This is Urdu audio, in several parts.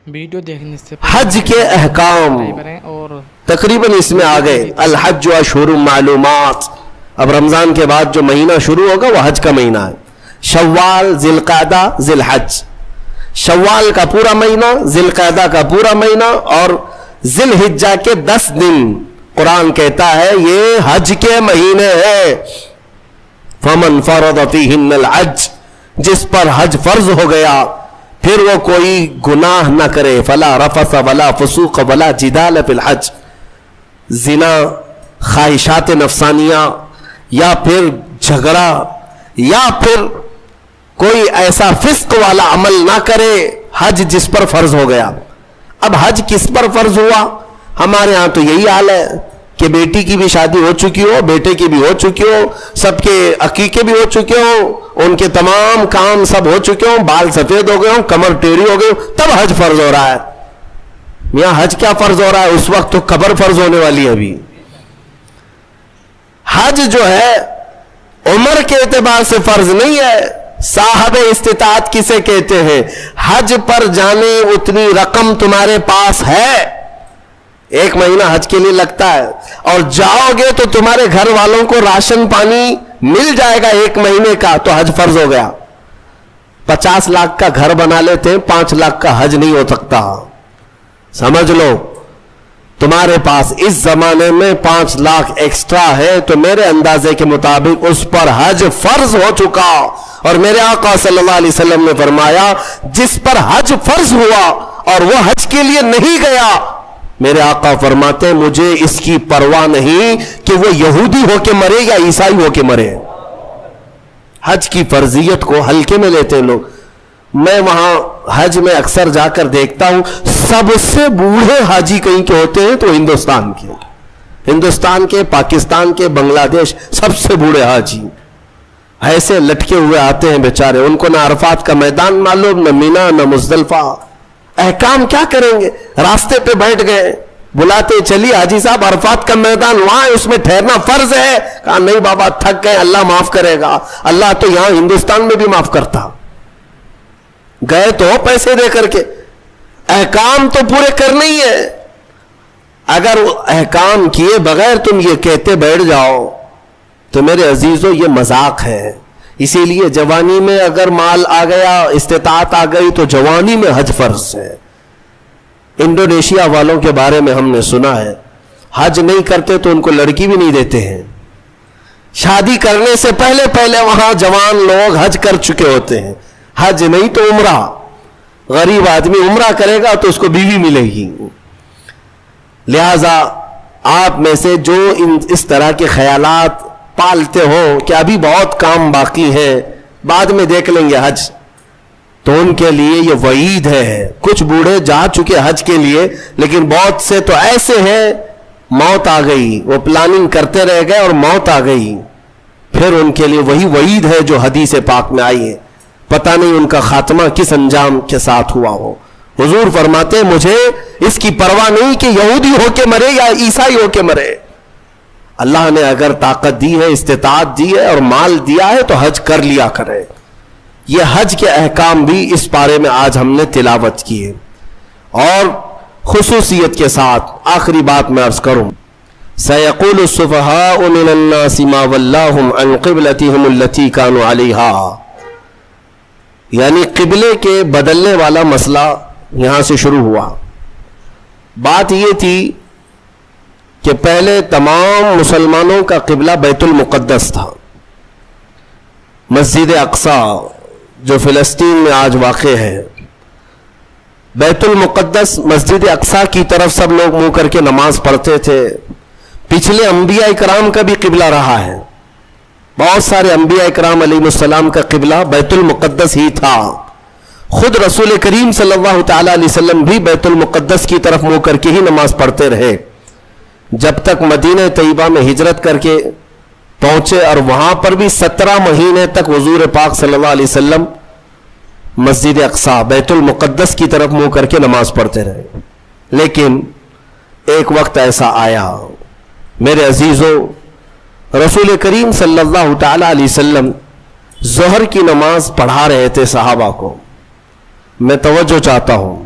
ویڈیو دیکھنے سے حج کے احکام اور تقریباً اس میں آ گئے. الحج اشہر معلومات. اب رمضان کے بعد جو مہینہ شروع ہوگا وہ حج کا مہینہ ہے. شوال، ذی القعدہ، ذی الحج. شوال کا پورا مہینہ، ذی القعدہ کا پورا مہینہ اور ذی الحجہ کے 10 دن قرآن کہتا ہے یہ حج کے مہینے ہیں. فمن فرض فیہن الحج، جس پر حج فرض ہو گیا پھر وہ کوئی گناہ نہ کرے. فلا رفث ولا فسوق ولا جدال فی الحج. زنا، خواہشات نفسانیہ یا پھر جھگڑا یا پھر کوئی ایسا فسق والا عمل نہ کرے حج جس پر فرض ہو گیا. اب حج کس پر فرض ہوا؟ ہمارے ہاں تو یہی حال ہے کہ بیٹی کی بھی شادی ہو چکی ہو، بیٹے کی بھی ہو چکی ہو، سب کے عقیقے بھی ہو چکے ہوں، ان کے تمام کام سب ہو چکے ہوں، بال سفید ہو گئے ہوں، کمر ٹیڑھی ہو گئی ہوں، تب حج فرض ہو رہا ہے. میاں حج کیا فرض ہو رہا ہے؟ اس وقت تو قبر فرض ہونے والی ہے. ابھی حج جو ہے عمر کے اعتبار سے فرض نہیں ہے. صاحب استطاعت کسے کہتے ہیں؟ حج پر جانے اتنی رقم تمہارے پاس ہے، 1 مہینہ حج کے لیے لگتا ہے، اور جاؤ گے تو تمہارے گھر والوں کو راشن پانی مل جائے گا 1 مہینے کا، تو حج فرض ہو گیا. 50 لاکھ کا گھر بنا لیتے ہیں، 5 لاکھ کا حج نہیں ہو سکتا. سمجھ لو تمہارے پاس اس زمانے میں 5 لاکھ ایکسٹرا ہے تو میرے اندازے کے مطابق اس پر حج فرض ہو چکا. اور میرے آقا صلی اللہ علیہ وسلم نے فرمایا جس پر حج فرض ہوا اور وہ حج کے لیے نہیں گیا، میرے آقا فرماتے مجھے اس کی پرواہ نہیں کہ وہ یہودی ہو کے مرے یا عیسائی ہو کے مرے. حج کی فرضیت کو ہلکے میں لیتے لوگ. میں وہاں حج میں اکثر جا کر دیکھتا ہوں سب سے بوڑھے حاجی کہیں کے ہوتے ہیں تو ہندوستان کے، پاکستان کے، بنگلہ دیش، سب سے بوڑھے حاجی ایسے لٹکے ہوئے آتے ہیں بیچارے. ان کو نہ عرفات کا میدان معلوم، نہ مینا، نہ مزدلفہ. احکام کیا کریں گے؟ راستے پہ بیٹھ گئے، بلاتے چلیے حاجی صاحب عرفات کا میدان وہاں ہے، اس میں ٹھہرنا فرض ہے. کہا نہیں بابا تھک گئے، اللہ معاف کرے گا. اللہ تو یہاں ہندوستان میں بھی معاف کرتا. گئے تو پیسے دے کر کے. احکام تو پورے کرنے ہی ہے. اگر احکام کیے بغیر تم یہ کہتے بیٹھ جاؤ تو میرے عزیزو یہ مذاق ہے. اسی لیے جوانی میں اگر مال آ گیا، استطاعت آ گئی تو جوانی میں حج فرض ہے. انڈونیشیا والوں کے بارے میں ہم نے سنا ہے حج نہیں کرتے تو ان کو لڑکی بھی نہیں دیتے ہیں. شادی کرنے سے پہلے وہاں جوان لوگ حج کر چکے ہوتے ہیں. حج نہیں تو عمرہ. غریب آدمی عمرہ کرے گا تو اس کو بیوی ملے گی. لہذا آپ میں سے جو اس طرح کے خیالات پالتے ہو کہ ابھی بہت کام باقی ہے، بعد میں دیکھ لیں گے حج، تو ان کے لیے یہ وعید ہے. کچھ بوڑھے جا چکے حج کے لیے، لیکن بہت سے تو ایسے ہیں موت آ گئی، وہ پلاننگ کرتے رہ گئے اور موت آ گئی. پھر ان کے لیے وہی وعید ہے جو حدیث پاک میں آئی ہے. پتہ نہیں ان کا خاتمہ کس انجام کے ساتھ ہوا ہو. حضور فرماتے مجھے اس کی پرواہ نہیں کہ یہودی ہو کے مرے یا عیسائی ہو کے مرے. اللہ نے اگر طاقت دی ہے، استطاعت دی ہے اور مال دیا ہے تو حج کر لیا کرے. یہ حج کے احکام بھی اس پارے میں آج ہم نے تلاوت کی ہے. اور خصوصیت کے ساتھ آخری بات میں عرض کروں، سَيَقُولُ السُّفَهَاءُ مِنَ النَّاسِ مَا وَلَّاهُمْ عَنْ قِبْلَتِهِمُ الَّتِي كَانُوا عَلَيْهَا. یعنی قبلے کے بدلنے والا مسئلہ یہاں سے شروع ہوا. بات یہ تھی کہ پہلے تمام مسلمانوں کا قبلہ بیت المقدس تھا. مسجد اقصی جو فلسطین میں آج واقع ہے، بیت المقدس مسجد اقصی کی طرف سب لوگ منہ کر کے نماز پڑھتے تھے. پچھلے انبیاء کرام کا بھی قبلہ رہا ہے. بہت سارے انبیاء اکرام علیہ السلام کا قبلہ بیت المقدس ہی تھا. خود رسول کریم صلی اللہ تعالی علیہ وسلم بھی بیت المقدس کی طرف منہ کر کے ہی نماز پڑھتے رہے جب تک مدینہ طیبہ میں ہجرت کر کے پہنچے. اور وہاں پر بھی 17 مہینے تک حضور پاک صلی اللہ علیہ وسلم مسجد اقصی بیت المقدس کی طرف منہ کر کے نماز پڑھتے رہے. لیکن ایک وقت ایسا آیا میرے عزیزو، رسول کریم صلی اللہ تعالی علیہ وسلم ظہر کی نماز پڑھا رہے تھے صحابہ کو. میں توجہ چاہتا ہوں،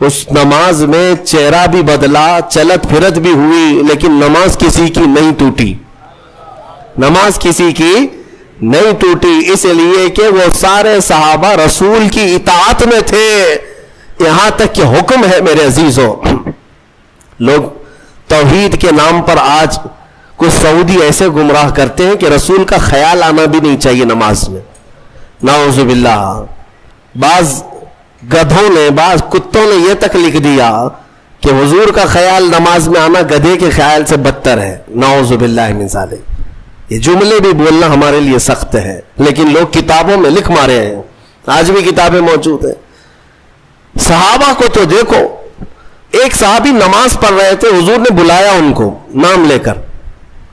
اس نماز میں چہرہ بھی بدلا، چلت پھرت بھی ہوئی، لیکن نماز کسی کی نہیں ٹوٹی، نماز کسی کی نہیں ٹوٹی، اس لیے کہ وہ سارے صحابہ رسول کی اطاعت میں تھے۔ یہاں تک کہ حکم ہے میرے عزیزوں، لوگ توحید کے نام پر آج کچھ سعودی ایسے گمراہ کرتے ہیں کہ رسول کا خیال آنا بھی نہیں چاہیے نماز میں، نعوذ باللہ۔ بعض گدھوں نے، بعض کتوں نے یہ تک لکھ دیا کہ حضور کا خیال نماز میں آنا گدھے کے خیال سے بدتر ہے، نعوذ باللہ من ذالک۔ یہ جملے بھی بولنا ہمارے لیے سخت ہے، لیکن لوگ کتابوں میں لکھ مارے ہیں، آج بھی کتابیں موجود ہیں۔ صحابہ کو تو دیکھو، ایک صحابی نماز پڑھ رہے تھے، حضور نے بلایا ان کو نام لے کر،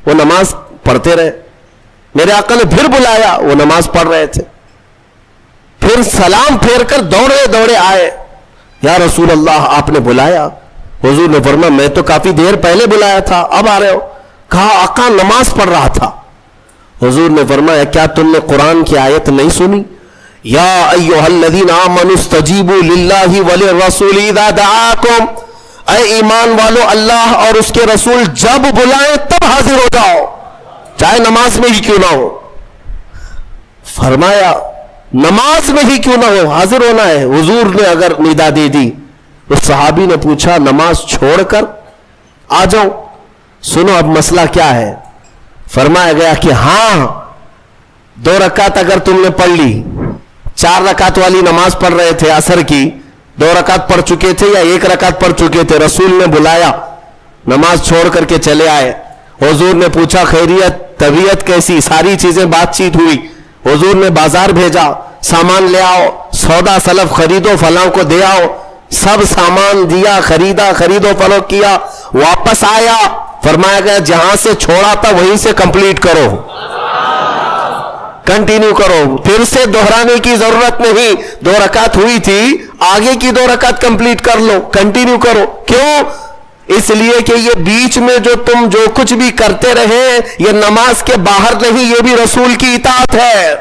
وہ نماز پڑھتے رہے، میرے آقا نے پھر بلایا، وہ نماز پڑھ رہے تھے، پھر سلام پھیر کر دوڑے دوڑے آئے، یا رسول اللہ آپ نے بلایا؟ حضور نے فرمایا میں تو کافی دیر پہلے بلایا تھا، اب آ رہے ہو؟ کہا آقا نماز پڑھ رہا تھا۔ حضور نے فرمایا کیا تم نے قرآن کی آیت نہیں سنی؟ یا ایھا الذین آمنوا استجیبوا للہ وللرسول اذا دعاکم، اے ایمان والو اللہ اور اس کے رسول جب بلائیں تب حاضر ہو جاؤ، چاہے نماز میں ہی کیوں نہ ہو۔ فرمایا نماز میں ہی کیوں نہ ہو، حاضر ہونا ہے۔ حضور نے اگر ندا دے دی، اس صحابی نے پوچھا نماز چھوڑ کر آ جاؤں؟ سنو اب مسئلہ کیا ہے۔ فرمایا گیا کہ ہاں 2 رکعت اگر تم نے پڑھ لی، 4 رکعت والی نماز پڑھ رہے تھے عصر کی، 2 رکعت پڑھ چکے تھے یا 1 رکعت پڑھ چکے تھے، رسول نے بلایا، نماز چھوڑ کر کے چلے آئے، حضور نے پوچھا خیریت، طبیعت کیسی، ساری چیزیں بات چیت ہوئی، حضور نے بازار بھیجا، سامان لے آؤ، سودا سلف خریدو، فلاں کو دے آؤ، سب سامان دیا، خریدا، خرید و فروخت کیا، واپس آیا، فرمایا گیا جہاں سے چھوڑا تھا وہیں سے کمپلیٹ کرو، کنٹینیو کرو، پھر سے دہرانے کی ضرورت نہیں، 2 رکعت ہوئی تھی، آگے کی 2 رکعت کمپلیٹ کر لو، کنٹینیو کرو۔ کیوں؟ اس لیے کہ یہ بیچ میں تم جو کچھ بھی کرتے رہے یہ نماز کے باہر نہیں، یہ بھی رسول کی اطاعت ہے۔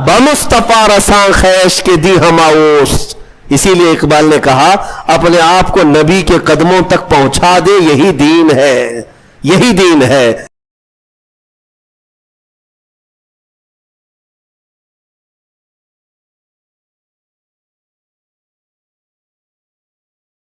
بمصطفیٰ رساں خیش کے دی ہماؤس، اسی لیے اقبال نے کہا اپنے آپ کو نبی کے قدموں تک پہنچا دے، یہی دین ہے، یہی دین ہے۔